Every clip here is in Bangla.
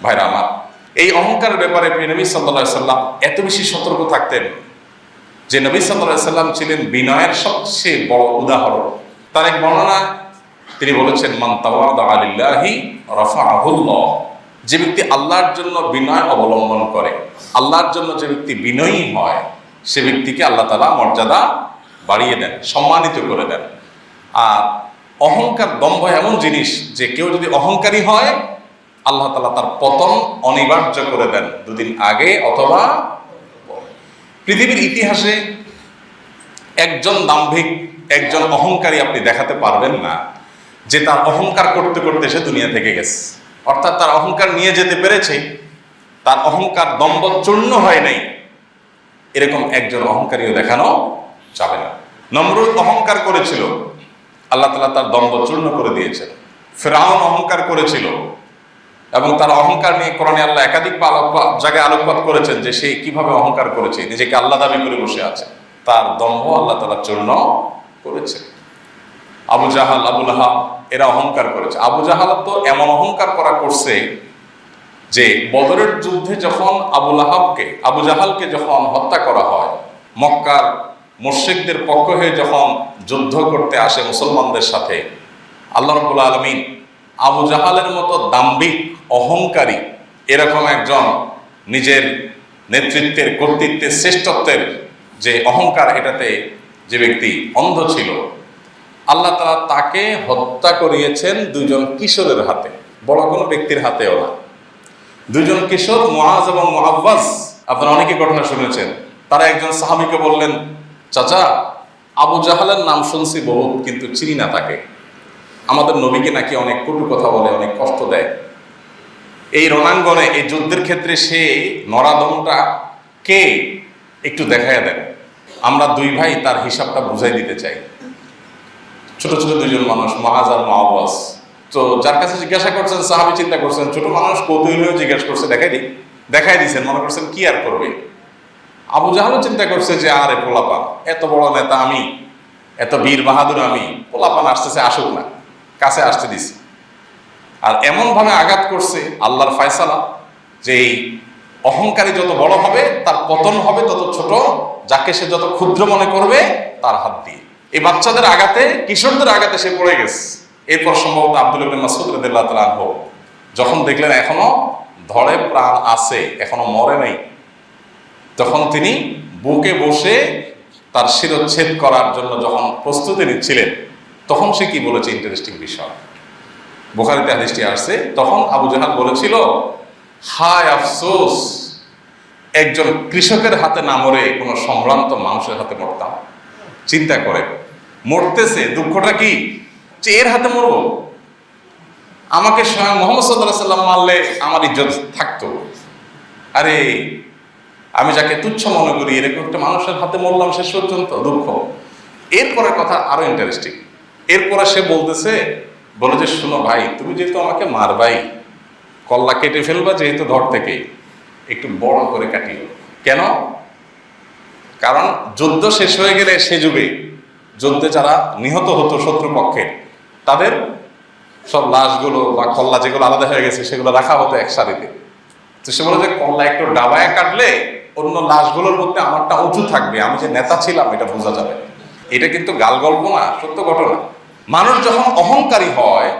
ভাইরা আমার, এই অহংকারের ব্যাপারে নবী সাল্লাল্লাহু আলাইহি সাল্লাম এত বেশি সতর্ক থাকতেন যে নবী সাল্লাল্লাহু আলাইহি সাল্লাম ছিলেন বিনয়ের সবচেয়ে বড় উদাহরণ। তার এক বর্ণনা তিনি বলেছেন, মান তাওয়াদা লিল্লাহি রাফাআহুল্লাহ, যে ব্যক্তি আল্লাহর জন্য বিনয় অবলম্বন করে, আল্লাহর জন্য যে ব্যক্তি বিনয়ী হয়, সে ব্যক্তিকে আল্লাহ তাআলা মর্যাদা বাড়িয়ে দেন, সম্মানিত করে দেন। আর অহংকার, দম্ভ এমন জিনিস যে কেউ যদি অহংকারী হয়, আল্লাহ তাআলা তার পতন অনিবার্য করে দেন, দুদিন আগে অথবা পরে। পৃথিবীর ইতিহাসে একজন দাম্ভিক, একজন অহংকারী আপনি দেখাতে পারবেন না যে তার অহংকার করতে করতে সে দুনিয়া থেকে গেছে, অর্থাৎ তার অহংকার নিয়ে যেতে পেরেছে, তার অহংকার দম্ভ চূর্ণ হয় নাই, এরকম একজন অহংকারীও দেখানো যাবে না। নমরুদ অহংকার করেছিল, আল্লাহ তাআলা তার দম্ভ চূর্ণ করে দিয়েছেন। ফিরআউন অহংকার করেছিল এবং তার অহংকার নিয়ে কোরআনে আল্লাহ একাধিক জায়গায় আলোকপাত করেছেন যে সে কিভাবে অহংকার করেছে, নিজেকে আল্লাহ দাবি করে বসে আছে, তার দম্ভ আল্লাহ তাআলা চূর্ণ করেছে। আবু জাহাল, আবু লাহাব এরা অহংকার করেছে। আবু জাহাল তো এমন অহংকার করছে যে বদরের যুদ্ধে যখন আবু জাহালকে যখন হত্যা করা হয়, মক্কার মুশরিকদের পক্ষ হয়ে যখন যুদ্ধ করতে আসে মুসলমানদের সাথে, আল্লাহ রাব্বুল আলামিন আবু জাহালের মতো দাম্ভিক, অহংকারী, এরকম একজন নিজের নেতৃত্বের, কর্তৃত্বের, শ্রেষ্ঠত্বের যে অহংকার, এটাতে যে ব্যক্তি অন্ধ ছিল, আল্লাহ তাআলা তাকে হত্যা করিয়েছেন দুইজন কিশোরের হাতে, বড় কোনো ব্যক্তির হাতেও না। দুইজন কিশোর, মুআজ এবং মুআওয়াজ, আপনারা অনেকে ঘটনা শুনেছেন। তারা একজন সাহাবীকে বললেন, চাচা, আবু জাহালের নাম শুনছি বহুত, কিন্তু চিনি না তাকে, আমাদের নবীকে নাকি অনেক কটু কথা বলে, অনেক কষ্ট দেয়, এই রণাঙ্গনে, এই যুদ্ধের ক্ষেত্রে সে নরাদমটা কে একটু দেখাইয়া দেন, আমরা দুই ভাই তার হিসাবটা বুঝাই দিতে চাই। ছোট ছোট দুইজন মানুষ, মুআজ আর মুআওয়াজ। তো যার কাছে জিজ্ঞাসা করছেন, সাহাবী চিন্তা করছেন, ছোট মানুষ কৌতূহল হয়ে জিজ্ঞাসা করছে, দেখাই দিচ্ছেন, মনে করছেন কি আর করবে। আবু জাহালও চিন্তা করছে যে আরে পোলাপান, এত বড় নেতা আমি, এত বীর বাহাদুর আমি, পোলাপান আসতেছে, আসুক না, কাছে আসতে দিছি। আর এমন ভাবে আঘাত করছে, আল্লাহর ফয়সালা যে এই অহংকারী যত বড় হবে তার পতন হবে তত ছোট, যাকে সে যত ক্ষুদ্র মনে করবে তার হাত দিয়ে। এই বাচ্চাদের আঘাতে, কিশোরদের আঘাতে সে পড়ে গেছে। এরপর সম্ভবত আব্দুল্লাহ ইবনে মাসউদ রাদিয়াল্লাহু তাআলা আনহু যখন দেখলেন এখনো ধরে প্রাণ আছে, এখনো মরে নাই, তখন তিনি বুকে বসে তার শিরচ্ছেদ করার জন্য যখন প্রস্তুতি নিচ্ছিলেন, তখন সে কি বলেছে, ইন্টারেস্টিং বিষয়, বুখারীতে হাদিসটি আসছে। তখন আবু জাহাল বলেছিল, হায় আফসোস, একজন কৃষকের হাতে না মরে কোনো সম্ভ্রান্ত মানুষের হাতে মরতাম। চিন্তা করে, মরতেছে, দুঃখটা কি যে এর হাতে মরবো, আমাকে স্বয়ং মুহাম্মদ সাল্লাল্লাহু আলাইহি ওয়াসাল্লাম মারলে আমার ইজ্জত থাকতো, আরে আমি যাকে তুচ্ছ মনে করি এরকম একটা মানুষের হাতে মরলাম, শেষ পর্যন্ত দুঃখ। এরপরে কথা আরো ইন্টারেস্টিং, এরপরে সে বলে যে, শোনো ভাই, তুমি যেহেতু আমাকে মারবাই, কল্লা কেটে ফেলবা যেহেতু ধর থেকে, একটু বড় করে কাটিও। কেন? কারণ যুদ্ধ শেষ হয়ে গেলে সে যুগে যুদ্ধে যারা নিহত হতো শত্রুপক্ষে, তাদের সব লাশগুলো বা কল্লা যেগুলো আলাদা হয়ে গেছে সেগুলো রাখা হতো এক সারিতে। তো সে বলে যে, কল্লা একটু ডাবায় কাটলে অন্য লাশগুলোর মধ্যে আমারটা উঁচু থাকবে, আমি যে নেতা ছিলাম এটা বোঝা যাবে। এটা কিন্তু গাল গল্প না, সত্য ঘটনা। মানুষ যখন অহংকারী হয়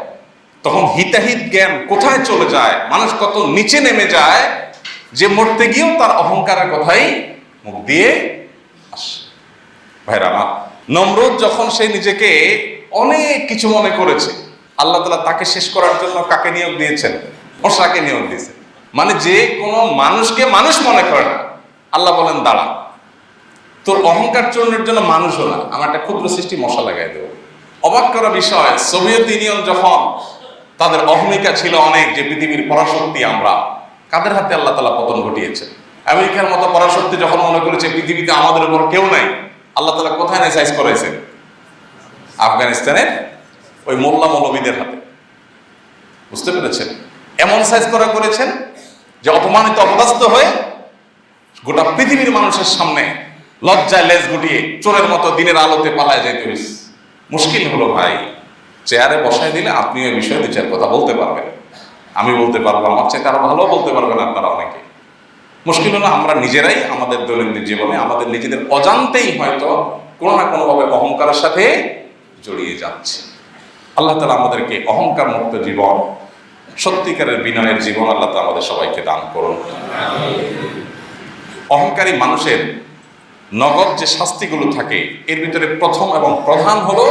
তখন হিতাহিত জ্ঞান কোথায় চলে যায়, মানুষ কত নিচে নেমে যায়, যে মরতে গিয়েও তার অহংকারের কথাই মুখ দিয়ে আসে। ভাইরা আমার, নমরুদ যখন সে নিজেকে অনেক কিছু মনে করেছে, আল্লাহ তাআলা তাকে শেষ করার জন্য কাকে নিয়োগ দিয়েছেন? মশাকে নিয়োগ দিয়েছেন। মানে যে কোনো মানুষকে মানুষ মনে করে না, আল্লাহ বলেন দাঁড়া, তোর অহংকার চূর্ণের জন্য মানুষও না, আমার একটা ক্ষুদ্র সৃষ্টি মশা লাগাই দেবো। অবাক করা বিষয়, সোভিয়েত ইউনিয়ন যখন তাদের অহমিকা ছিল অনেক, যে পৃথিবীর পরাশক্তি আমরা, কাদের হাতে আল্লাহ তাআলা পতন ঘটিয়েছে? আমেরিকার মতো পরাশক্তি যখন মনে করেছে পৃথিবীতে আমাদের উপর কেউ নাই, আল্লাহ তাআলা কোথায় সাইজ করেছেন? আফগানিস্তানের ওই মোল্লা মৌলবীদের হাতে। বুঝতে পেরেছেন? এমন সাইজ করেছেন যে অপমানিত, অপদস্থ হয়ে গোটা পৃথিবীর মানুষের সামনে লজ্জায় লেজ গুটিয়ে চোরের মতো দিনের আলোতে পালায় যেতে হয়েছে। মুশকিল হলো ভাই, চেয়ারে বসায় দিলে আপনি ওই বিষয়ে দু চার কথা বলতে পারবেন, আমি বলতে পারবো, আমার চাইতে আরো ভালো বলতে পারবেন আপনারা অনেকে। মুশকিল হলো আমরা নিজেরাই আমাদের দৈনন্দিন জীবনে আমাদের নিজেদের অজান্তেই হয়তো কোনো না কোনোভাবে অহংকারের সাথে জড়িয়ে যাচ্ছে। আল্লাহ তাআলা আমাদেরকে অহংকার মুক্ত জীবন, সত্যিকারের বিনয়ের জীবন আল্লাহ তাআলা আমাদের সবাইকে দান করুন। অহংকারী মানুষের নগদ যে শাস্তিগুলো থাকে এর ভিতরে প্রথম এবং প্রধান হলো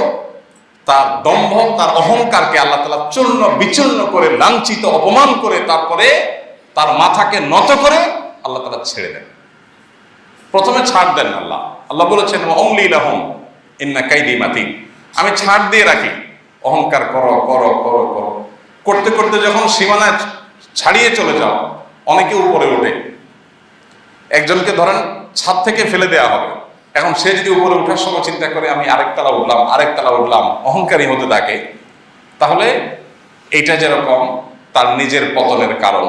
তার দম্ভ, তার অহংকারকে আল্লাহ তাআলা চূর্ণ বিচূর্ণ করে, লাঞ্ছিত অপমান করে, তারপরে তার মাথাকে নত করে আল্লাহ তাআলা ছেড়ে দেন। প্রথমে ছাড় দেন আল্লাহ। আল্লাহ বলেছেন ওয়ামলি লাহুম ইন্না কাইদি মাতিন, আমি ছাড় দিয়ে রাখি। অহংকার করো করো করো করো করতে করতে যখন সীমানা ছাড়িয়ে চলে যাও, অনেকে উপরে ওঠে। একজনকে ধরেন ছাদ থেকে ফেলে দেওয়া হবে, এখন সে যদি উপরে ওঠার সময় চিন্তা করে আমি আরেকতলা উঠলাম আরেকতলা উঠলাম, অহংকারী হতে থাকে, তাহলে এইটা যেরকম তার নিজের পতনের কারণ।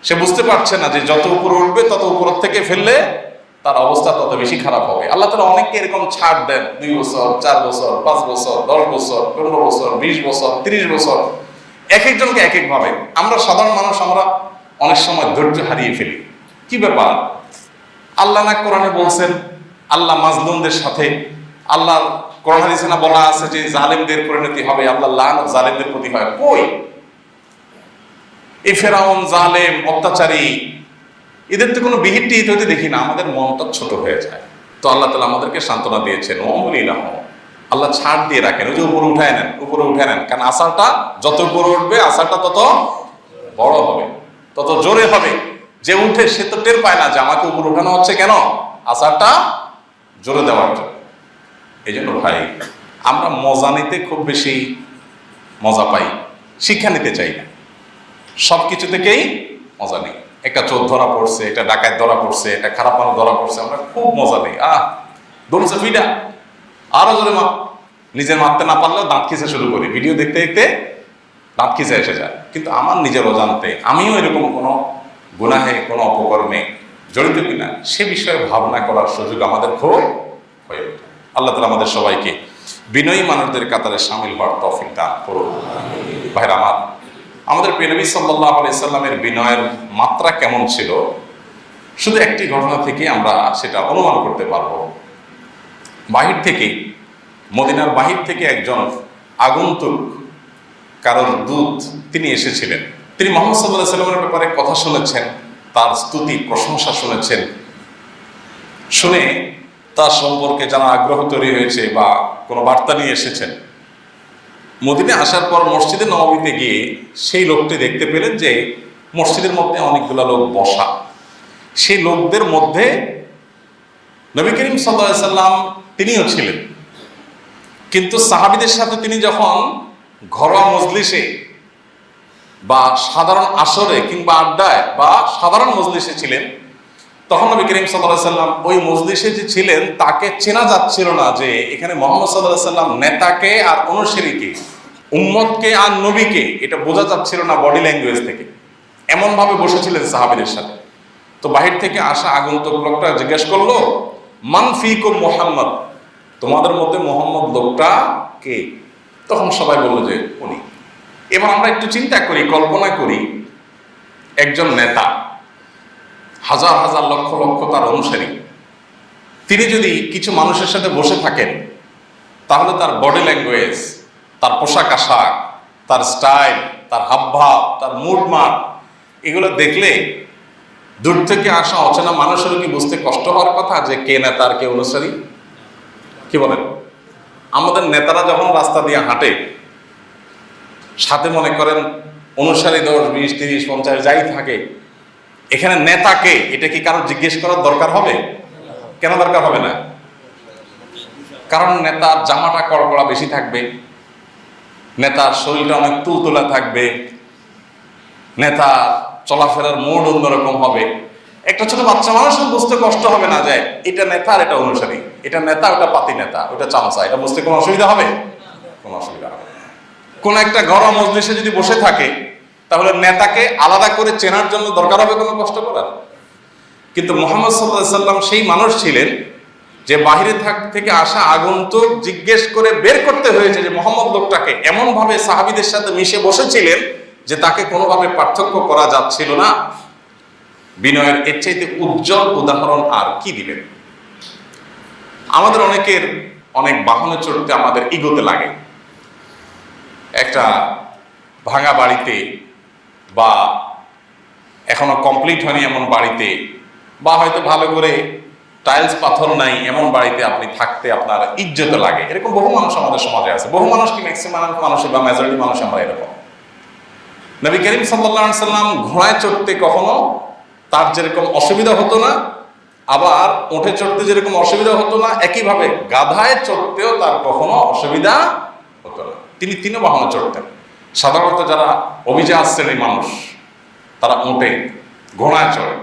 সে বুঝতে পারছে না যে যত উপরে উঠবে তত উপর থেকে ফেললে তার অবস্থা তত বেশি খারাপ হবে। আল্লাহ তাআলা অনেককে এরকম ছাড় দেন, 2 বছর 4 বছর 5 বছর 10 বছর 15 বছর 20 বছর 30 বছর, এক একজনকে এক এক ভাবে। আমরা সাধারণ মানুষ, আমরা অনেক সময় ধৈর্য হারিয়ে ফেলি। কি ব্যাপার? আল্লাহ না কোরআনে বলছেন আল্লাহ মাজলুমদের সাথে, আল্লাহ কোরআন হাদিসে না বলা আছে যে জালেমদের পরিণতি হবে, আল্লাহ লানত জালেমদের প্রতি হয়। কই এই ফেরাউন, জালেম, অত্যাচারী, এদের তো কোনো বিহিত টিহিত হইতে দেখি না, আমাদের মনটা ছোট হয়ে যায়। তো আল্লাহ তাআলা আমাদেরকে সান্ত্বনা দিয়েছেন ওয়ামলি লাহুম, আল্লাহ ছাড় দিয়ে রাখেন। ওই যে উপরে উঠায় নেন, উপরে উঠায় নেন, কারণ আসারটা যত উপরে উঠবে আসারটা তত বড় হবে, তত জোরে হবে। যে উঠে সে তো টের পায় না যে আমাকে উপরে উঠানো হচ্ছে কেন, আসারটা জোরে দেওয়ার জন্য। এই জন্য ভাই, আমরা মজা নিতে খুব বেশি মজা পাই, শিক্ষা নিতে চাই না। সব কিছু থেকেই মজা নেই। একটা চোর ধরা পড়ছে, একটা ডাকাত ধরা পড়ছে, একটা খারাপ মানুষ ধরা পড়ছে, আমরা খুব মজা নেই। দৌড়ছে ফিডা, আরো জোরে মাপ। নিজের মারতে না পারলেও দাঁত খিঁচে শুরু করি, ভিডিও দেখতে দেখতে দাঁত খিঁচে এসে যায়। কিন্তু আমার নিজের অজান্তে আমিও এরকম কোনো গুনাহে, কোনো অপকর্মে জড়িত কিনা সে বিষয়ে ভাবনা করার সুযোগ আমাদের খুব হয়ে ওঠে। আল্লাহ তাআলা আমাদের সবাইকে বিনয়ী মানুষদের কাতারে শামিল হওয়ার তৌফিক দান করুন। ভাইরা আমার, আমাদের প্রিয় নবী সাল্লাল্লাহু আলাইহি সাল্লামের বিনয়ের মাত্রা কেমন ছিল শুধু একটি ঘটনা থেকে আমরা সেটা অনুমান করতে পারবো। বাহির থেকে, মদিনার বাহির থেকে একজন আগন্তুক, কারোর দূত, তিনি এসেছিলেন। তিনি মুহাম্মদ সাল্লাল্লাহু আলাইহি সাল্লামের ব্যাপারে কথা শুনেছেন, তার স্তুতি প্রশংসা শুনেছেন। শুনে তার সম্পর্কে জানার আগ্রহ তৈরি হয়েছে বা কোনো বার্তা নিয়ে এসেছেন। মদিনায় আসার পর মসজিদে নববীতে গিয়ে সেই লোকটি দেখতে পেলেন যে মসজিদের মধ্যে অনেকগুলো লোক বসা। সেই লোকদের মধ্যে নবী করিম সাল্লাল্লাহু আলাইহি সাল্লাম তিনিও ছিলেন। কিন্তু সাহাবীদের সাথে তিনি যখন ঘরোয়া মজলিসে বা সাধারণ আসরে কিংবা আড্ডায় বা সাধারণ মজলিসে ছিলেন, তখন নবী করিম সাল্লাল্লাহু আলাইহি সাল্লাম ওই মজলিসে যে ছিলেন তাকে চেনা যাচ্ছিল না যে এখানে মুহাম্মদ সাল্লাল্লাহু আলাইহি সাল্লাম নেতাকে আর অনুসারীকে, উম্মতকে আর নবীকে, এটা বোঝা যাচ্ছিল না বডি ল্যাঙ্গুয়েজ থেকে। এমন ভাবে বসেছিলেন সাহাবীদের সাথে। তো বাহির থেকে আসা আগন্তুক লোকটা জিজ্ঞেস করলো, মান ফিকুম মুহাম্মদ, তোমাদের মধ্যে মুহাম্মদ লোকটা কে? তখন সবাই বললো যে উনি। এবার আমরা একটু চিন্তা করি, কল্পনা করি, একজন নেতা, হাজার হাজার লক্ষ লক্ষ তার অনুসারী, তিনি যদি কিছু মানুষের সাথে বসে থাকেন তাহলে তার বডি ল্যাঙ্গুয়েজ, তার পোশাক আশাক, তার স্টাইল, তার হাবভাব, তার মুডমাট, এগুলো দেখলে দূর থেকে আসা অচেনা মানুষেরও কি বুঝতে কষ্ট হওয়ার কথা যে কে নেতা আর কে অনুসারী? কি বলেন? আমাদের নেতারা যখন রাস্তা দিয়ে হাঁটে, সাথে মনে করেন অনুসারী 10, 20, 30, 50 যাই থাকে, এখানে নেতাকে এটা কি কারো জিজ্ঞেস করার দরকার হবে? কেন দরকার হবে না? কারণ নেতার জামাটা কড়কড়া বেশি থাকবে, নেতার শরীরটা অনেক তুলতুলা থাকবে, নেতার চলাফেরার মোড অন্যরকম হবে। একটা ছোট বাচ্চা মানুষের বুঝতে কষ্ট হবে না যে এটা নেতা আর এটা অনুসারী, এটা নেতা, ওটা পাতি নেতা, ওটা চামচা, এটা বুঝতে কোনো অসুবিধা হবে? কোনো অসুবিধা হবে না। কোন একটা ঘরোয়া মজলিসে যদি বসে থাকে তাহলে নেতাকে আলাদা করে চেনার জন্য দরকার হবে কোনো কষ্ট করার? কিন্তু মুহাম্মদ সাল্লাল্লাহু আলাইহি সাল্লাম সেই মানুষ ছিলেন যে বাহিরে থেকে আসা আগন্তুক জিজ্ঞেস করে বের করতে হয়েছে যে মুহাম্মদ লোকটাকে, এমন ভাবে সাহাবীদের সাথে মিশে বসেছিলেন যে তাকে কোনোভাবে পার্থক্য করা যাচ্ছিল না, বিনয়ের এর চাইতে উজ্জ্বল উদাহরণ আর কি দিবেন? আমাদের অনেকের অনেক বাহনে চড়তে আমাদের ইগোতে লাগে। একটা ভাঙা বাড়িতে বা এখনো কমপ্লিট হয়নি এমন বাড়িতে, বা হয়তো ভালো করে টাইলস পাথর নাই এমন বাড়িতে আপনি থাকতে আপনার ইজ্জত লাগে। এরকম বহু মানুষ আমাদের সমাজে আছে। বহু মানুষ কি, ম্যাক্সিমাম মানুষের বা মেজরিটি মানুষ আমরা এরকম। নবী করিম সাল্লাল্লাহু আলাইহি সাল্লাম ঘোড়ায় চড়তে কখনো তার যেরকম অসুবিধা হতো না, আবার উঠে চড়তে যেরকম অসুবিধা হতো না, একইভাবে গাধায় চড়তেও তার কখনো অসুবিধা হতো না। তিনি তিনও বাহনে চড়তেন। সাধারণত যারা অভিজাত শ্রেণীর মানুষ তারা উঠে, ঘোড়ায় চড়ে,